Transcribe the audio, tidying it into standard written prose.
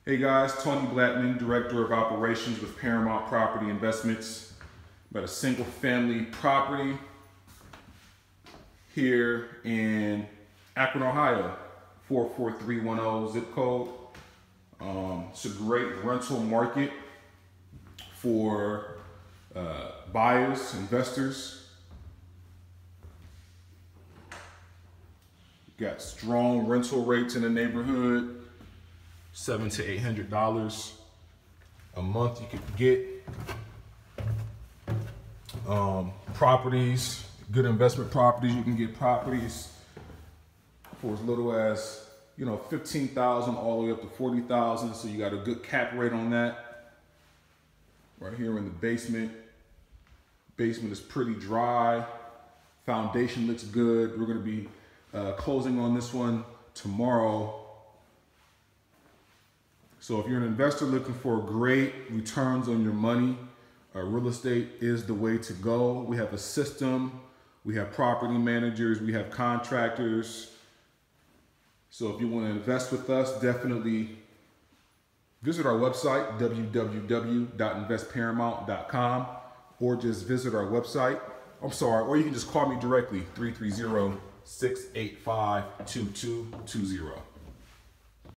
Hey guys, Tony Blackman, Director of Operations with Paramount Property Investments. About a single family property here in Akron, Ohio, 44310 zip code. It's a great rental market for buyers, investors. Got strong rental rates in the neighborhood. $700 to $800 a month you could get. Properties, good investment properties. You can get properties for as little as, $15,000 all the way up to $40,000. So you got a good cap rate on that. Right here in the basement. Basement is pretty dry. Foundation looks good. We're going to be closing on this one tomorrow. So if you're an investor looking for great returns on your money, real estate is the way to go. We have a system, we have property managers, we have contractors. So if you want to invest with us, definitely visit our website, www.investparamount.com, or just visit our website. Or you can just call me directly, 330-685-2220.